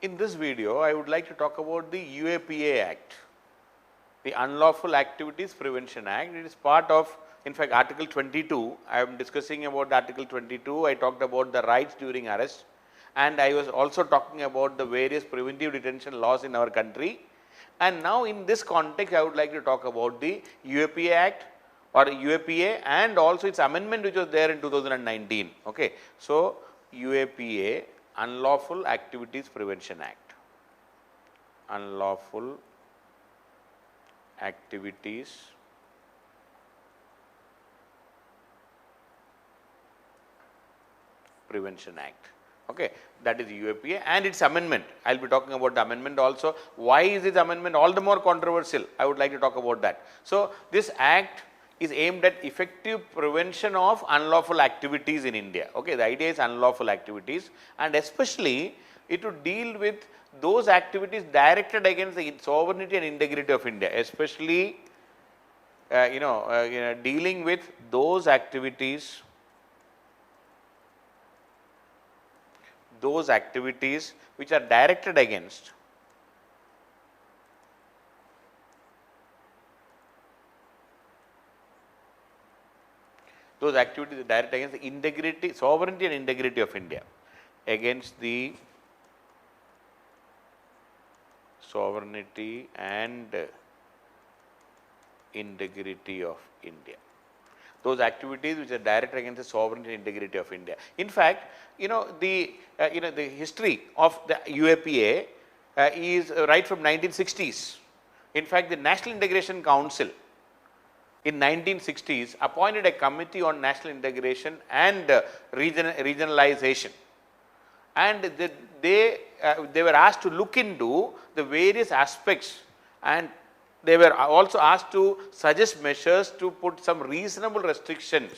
In this video, I would like to talk about the UAPA Act, the Unlawful Activities Prevention Act. It is part of, in fact, Article 22. I am discussing about Article 22. I talked about the rights during arrest, and I was also talking about the various preventive detention laws in our country. And now, in this context, I would like to talk about the UAPA Act or UAPA and also its amendment which was there in 2019. Okay. So, UAPA, Unlawful Activities Prevention Act. Unlawful Activities Prevention Act. Okay, that is UAPA and its amendment. I will be talking about the amendment also. Why is this amendment all the more controversial? I would like to talk about that. So, this act is aimed at effective prevention of unlawful activities in India. Okay, the idea is unlawful activities, and especially it would deal with those activities directed against the sovereignty and integrity of India, especially dealing with those activities which are directed against the integrity, sovereignty and integrity of India, against the sovereignty and integrity of India. Those activities which are directed against the sovereignty and integrity of India. In fact, the history of the UAPA is right from 1960s. In fact, the National Integration Council in 1960s appointed a committee on national integration and regionalization, and they were asked to look into the various aspects, and they were also asked to suggest measures to put some reasonable restrictions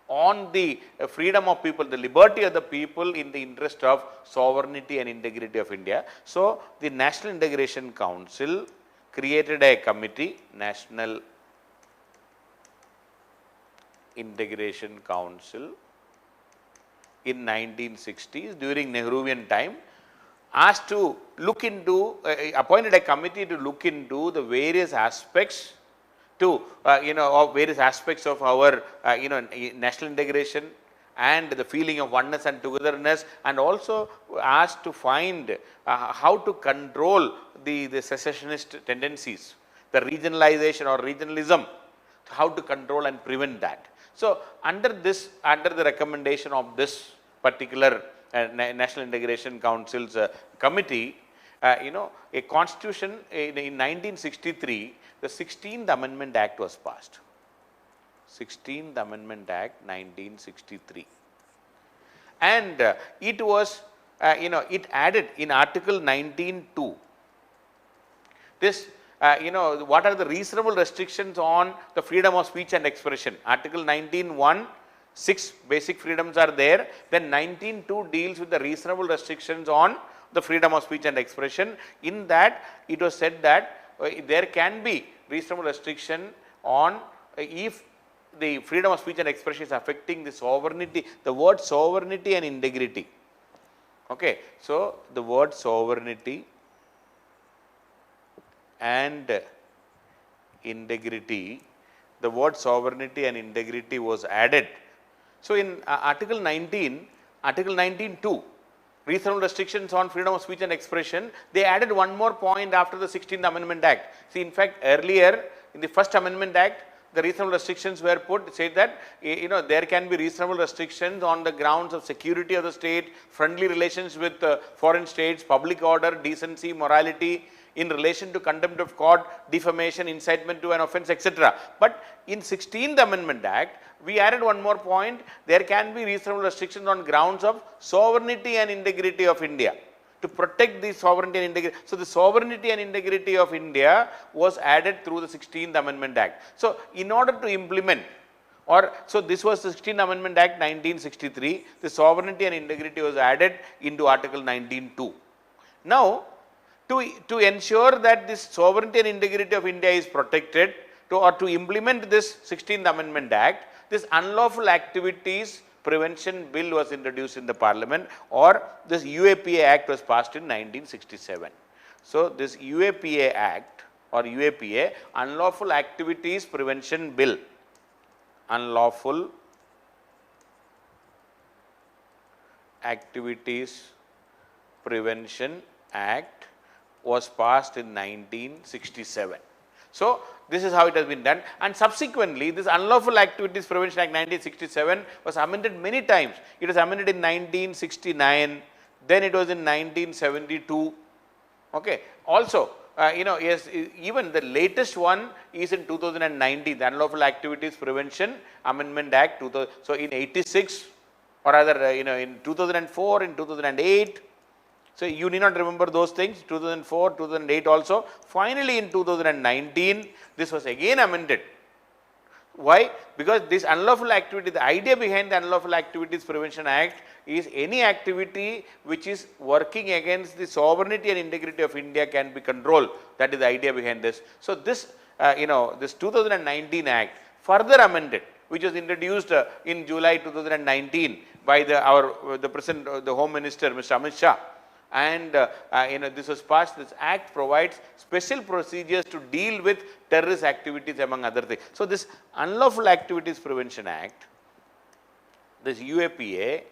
on the freedom of people, the liberty of the people in the interest of sovereignty and integrity of India. So, the National Integration Council created a committee, National Integration Council, in 1960s during Nehruvian time, asked to look into, appointed a committee to look into the various aspects of various aspects of our national integration and the feeling of oneness and togetherness, and also asked to find how to control the secessionist tendencies, the regionalization or regionalism, how to control and prevent that. So, under the recommendation of this particular National Integration Council's committee, a constitution in 1963, the 16th Amendment Act was passed. 16th Amendment Act 1963, and it was it added in Article 19(2) this what are the reasonable restrictions on the freedom of speech and expression. Article 19(1), 6 basic freedoms are there. Then 19(2) deals with the reasonable restrictions on the freedom of speech and expression. In that, it was said that there can be reasonable restriction on if the freedom of speech and expression is affecting the sovereignty, the word sovereignty and integrity. Okay. So, the word sovereignty and integrity, the word sovereignty and integrity was added. So, in Article 19(2), reasonable restrictions on freedom of speech and expression, they added one more point after the 16th Amendment Act. See, in fact, earlier in the first Amendment Act, the reasonable restrictions were put, say that there can be reasonable restrictions on the grounds of security of the state, friendly relations with foreign states, public order, decency, morality, in relation to contempt of court, defamation, incitement to an offence, etc. But in 16th Amendment Act, we added one more point, there can be reasonable restrictions on grounds of sovereignty and integrity of India, to protect the sovereignty and integrity. So, the sovereignty and integrity of India was added through the 16th Amendment Act. So, in order to implement so this was the 16th Amendment Act 1963, the sovereignty and integrity was added into Article 19(2). Now, to ensure that this sovereignty and integrity of India is protected, to implement this 16th Amendment Act, this unlawful activities Prevention Bill was introduced in the Parliament, or this UAPA Act was passed in 1967. So, this UAPA Act or UAPA, Unlawful Activities Prevention Bill, Unlawful Activities Prevention Act was passed in 1967. So, this is how it has been done, and subsequently this Unlawful Activities Prevention Act 1967 was amended many times. It was amended in 1969, then it was in 1972. Okay. Also, yes, even the latest one is in 2019, the Unlawful Activities Prevention Amendment Act 2000. So, in 86, or rather, in 2004, in 2008. So, you need not remember those things, 2004, 2008 also. Finally, in 2019, this was again amended. Why? Because this unlawful activity, the idea behind the Unlawful Activities Prevention Act is any activity which is working against the sovereignty and integrity of India can be controlled. That is the idea behind this. So, this, this 2019 Act further amended, which was introduced in July 2019 by the present, the Home Minister, Mr. Amit Shah. And this was passed. This act provides special procedures to deal with terrorist activities, among other things. So, this Unlawful Activities Prevention Act, this UAPA,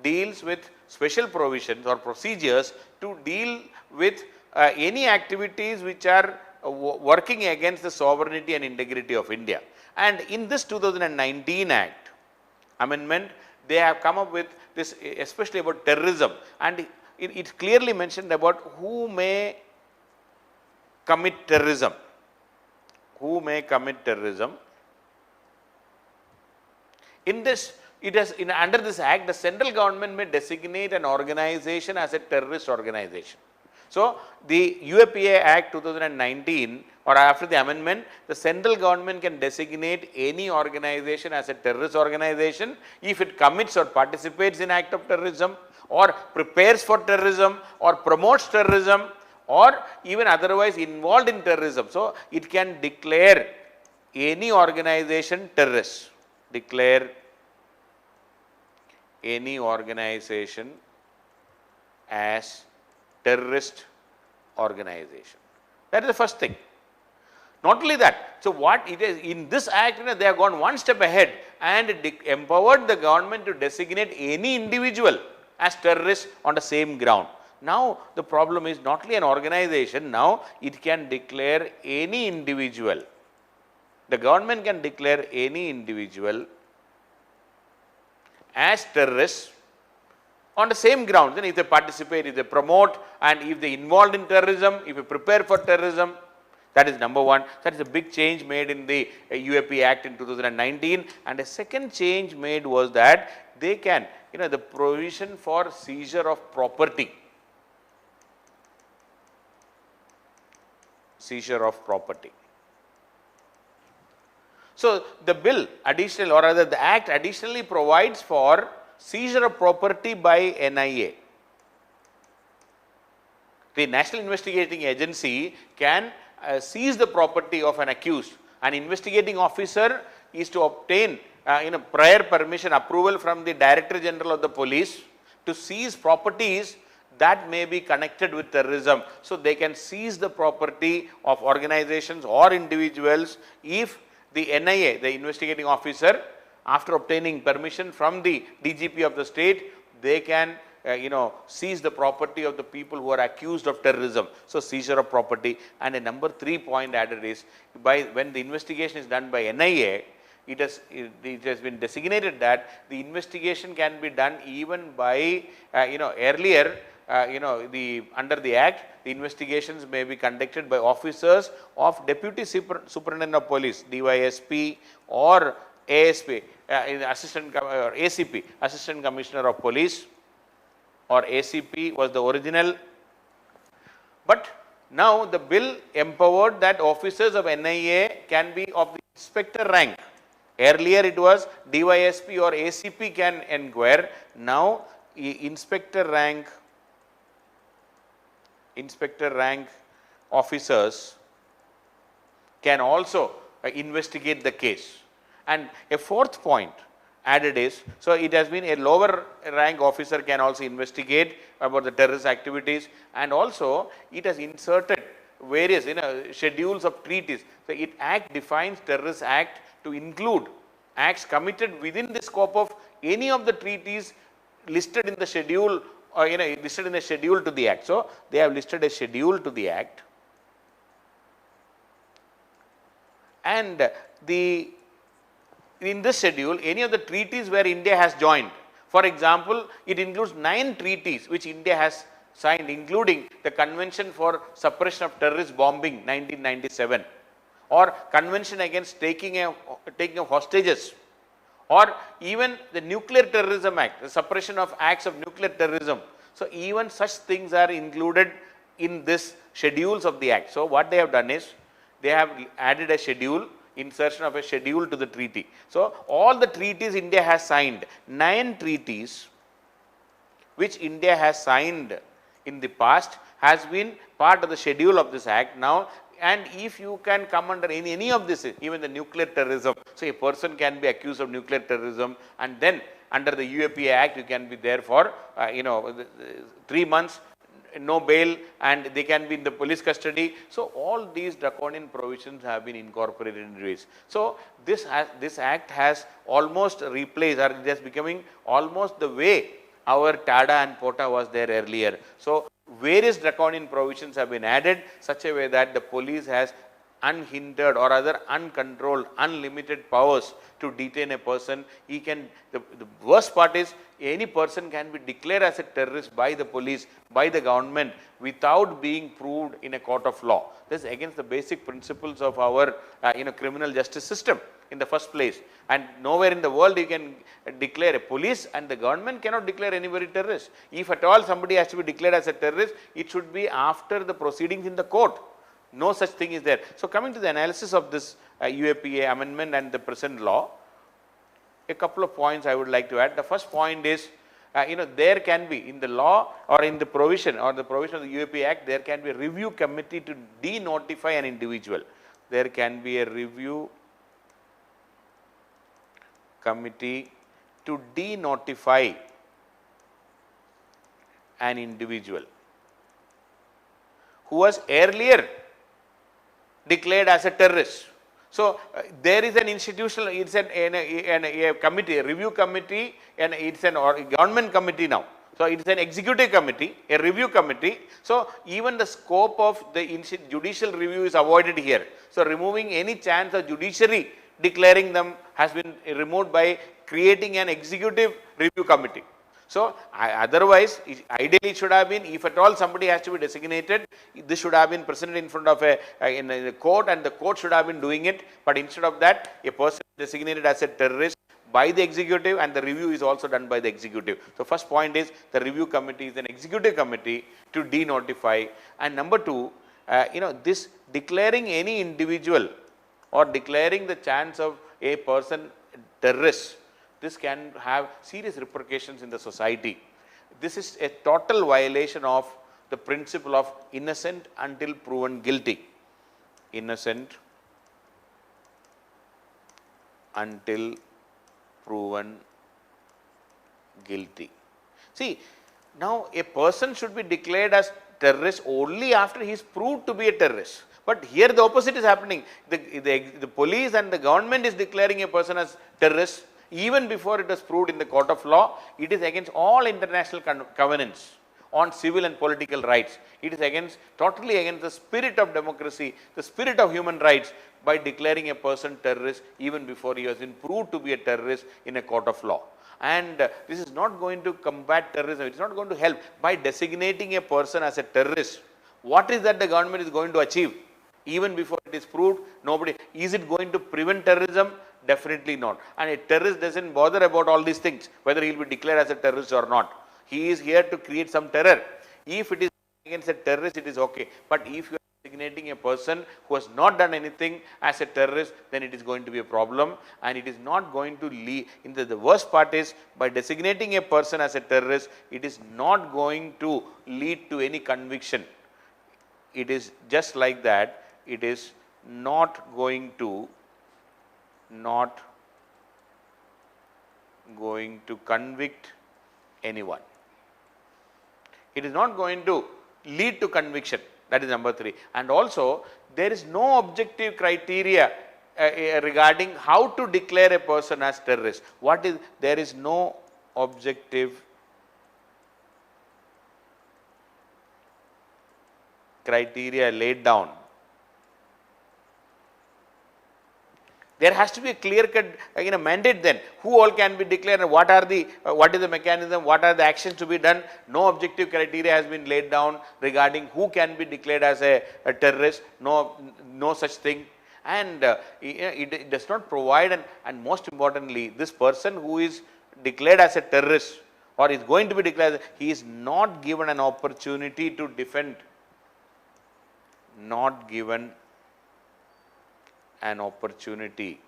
deals with special provisions or procedures to deal with any activities which are working against the sovereignty and integrity of India. And in this 2019 Act amendment, they have come up with this, especially about terrorism, and it clearly mentioned about who may commit terrorism. Who may commit terrorism. In this, under this act, the central government may designate an organization as a terrorist organization. So, the UAPA Act 2019, or after the amendment, the central government can designate any organization as a terrorist organization if it commits or participates in act of terrorism, or prepares for terrorism, or promotes terrorism, or even otherwise involved in terrorism. So, it can declare any organization terrorist, declare any organization as terrorist organization. That is the first thing. Not only that, so what it is in this act, they have gone one step ahead and empowered the government to designate any individual as terrorist on the same ground. Now, the problem is not only an organization, now it can declare any individual. The government can declare any individual as terrorists on the same ground. Then if they participate, if they promote, and if they involved in terrorism, if they prepare for terrorism, that is number one. That is a big change made in the UAP Act in 2019. And a second change made was that they can, the provision for seizure of property. Seizure of property. So, the bill additional, or rather the act additionally provides for seizure of property by NIA. The National Investigating Agency can seize the property of an accused. An investigating officer is to obtain prior permission, approval from the Director General of the Police to seize properties that may be connected with terrorism. So, they can seize the property of organizations or individuals if the NIA, the investigating officer, after obtaining permission from the DGP of the state, they can seize the property of the people who are accused of terrorism. So, seizure of property. And a number 3 point added is, when the investigation is done by NIA, it has been designated that the investigation can be done even by earlier under the act, the investigations may be conducted by officers of Deputy Superintendent of Police, DYSP, or ASP, ACP, Assistant Commissioner of Police, or ACP was the original. But now the bill empowered that officers of NIA can be of the inspector rank. Earlier it was DYSP or ACP can inquire. Now inspector rank officers can also investigate the case. And a fourth point added is, so it has been a lower rank officer can also investigate about the terrorist activities, and also it has inserted various schedules of treaties. So it act defines terrorist act to include acts committed within the scope of any of the treaties listed in the schedule, or listed in the schedule to the act. So they have listed a schedule to the act, and in this schedule any of the treaties where India has joined. For example, it includes 9 treaties which India has signed, including the Convention for Suppression of Terrorist Bombing 1997, or Convention against taking of hostages, or even the Nuclear Terrorism Act, the suppression of acts of nuclear terrorism. So even such things are included in this schedules of the act. So what they have done is, they have added a schedule, insertion of a schedule to the treaty. So all the treaties India has signed, 9 treaties which India has signed in the past, has been part of the schedule of this act now. And if you can come under any of this, even the nuclear terrorism, so a person can be accused of nuclear terrorism, and then under the UAPA Act you can be there for 3 months, no bail, and they can be in the police custody. So all these draconian provisions have been incorporated into it. So this act has almost replaced, or it is becoming almost the way our TADA and POTA was there earlier. So various draconian provisions have been added such a way that the police has unhindered or other uncontrolled, unlimited powers to detain a person. He can, the worst part is, any person can be declared as a terrorist by the police, by the government, without being proved in a court of law. This is against the basic principles of our criminal justice system in the first place. And nowhere in the world you can declare, a police and the government cannot declare anybody terrorist. If at all somebody has to be declared as a terrorist, it should be after the proceedings in the court. No such thing is there. So coming to the analysis of this UAPA amendment and the present law, a couple of points I would like to add. The first point is, there can be in the law or in the provision of the UAPA Act, there can be a review committee to denotify an individual. There can be a review committee to denotify an individual who was earlier declared as a terrorist. So there is an institutional, it's a committee, a review committee, and it's a government committee now. So it's an executive committee, a review committee. So even the scope of the judicial review is avoided here. So removing any chance of judiciary declaring them has been removed by creating an executive review committee. So otherwise, ideally it should have been, if at all somebody has to be designated, this should have been presented in front of a court, and the court should have been doing it. But instead of that, a person designated as a terrorist by the executive, and the review is also done by the executive. So first point is, the review committee is an executive committee to denotify. And number 2, this declaring any individual or declaring the chance of a person terrorist, this can have serious repercussions in the society. This is a total violation of the principle of innocent until proven guilty. Innocent until proven guilty. See, now a person should be declared as terrorist only after he is proved to be a terrorist. But here the opposite is happening. The police and the government is declaring a person as terrorist even before it was proved in the court of law. It is against all international covenants on civil and political rights. It is totally against the spirit of democracy, the spirit of human rights, by declaring a person terrorist even before he has been proved to be a terrorist in a court of law. And this is not going to combat terrorism. It is not going to help. By designating a person as a terrorist, what is that the government is going to achieve? Even before it is proved, nobody. Is it going to prevent terrorism? Definitely not. And a terrorist doesn't bother about all these things, whether he will be declared as a terrorist or not. He is here to create some terror. If it is against a terrorist, it is okay. But if you are designating a person who has not done anything as a terrorist, then it is going to be a problem, and it is not going to lead. The worst part is, by designating a person as a terrorist, it is not going to lead to any conviction. It is just like that. It is not going to going to convict anyone. It is not going to lead to conviction. That is number 3. And also, there is no objective criteria regarding how to declare a person as terrorist. What is, there is no objective criteria laid down. There has to be a clear-cut mandate then. Who all can be declared and what are the what is the mechanism, what are the actions to be done. No objective criteria has been laid down regarding who can be declared as a terrorist. No such thing. And it does not provide, and most importantly, this person who is declared as a terrorist or is going to be declared, he is not given an opportunity to defend. Not given an opportunity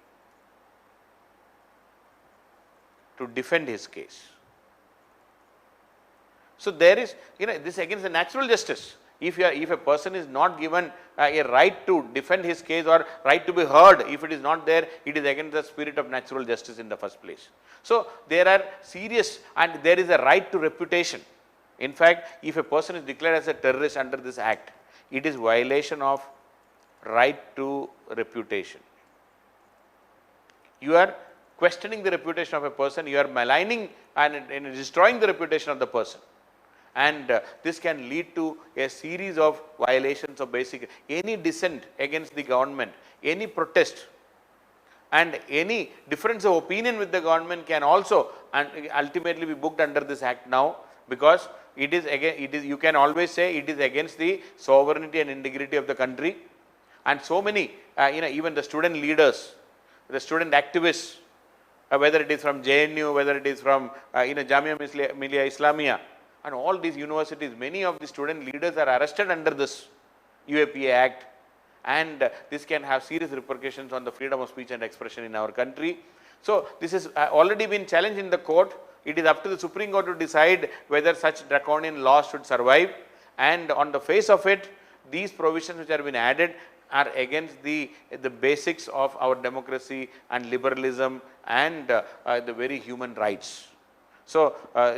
to defend his case. So there is, this against the natural justice. If a person is not given a right to defend his case or right to be heard, if it is not there, it is against the spirit of natural justice in the first place. So there are serious, and there is a right to reputation. In fact, if a person is declared as a terrorist under this act, it is violation of right to reputation. You are questioning the reputation of a person, you are maligning and destroying the reputation of the person. And this can lead to a series of violations of basic, any dissent against the government, any protest and any difference of opinion with the government can also and ultimately be booked under this act now, because it is again, you can always say it is against the sovereignty and integrity of the country. And so many, even the student leaders, the student activists, whether it is from JNU, whether it is from Jamia Millia Islamia, and all these universities, many of the student leaders are arrested under this UAPA Act, and this can have serious repercussions on the freedom of speech and expression in our country. So this has already been challenged in the court. It is up to the Supreme Court to decide whether such draconian laws should survive, and on the face of it, these provisions which have been added are against the basics of our democracy and liberalism and the very human rights. So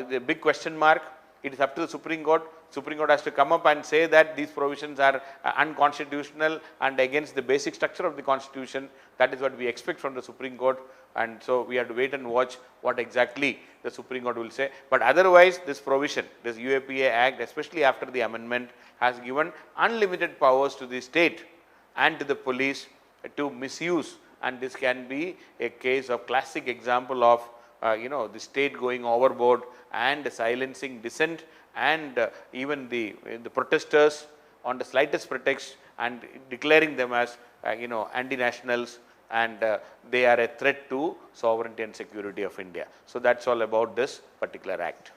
the big question mark, it is up to the Supreme Court. Supreme Court has to come up and say that these provisions are unconstitutional and against the basic structure of the Constitution. That is what we expect from the Supreme Court, and so we have to wait and watch what exactly the Supreme Court will say. But otherwise, this provision, this UAPA Act, especially after the amendment, has given unlimited powers to the state and to the police to misuse, and this can be a case of classic example of the state going overboard and silencing dissent and even the protesters on the slightest pretext and declaring them as anti-nationals, and they are a threat to sovereignty and security of India. So that's all about this particular act.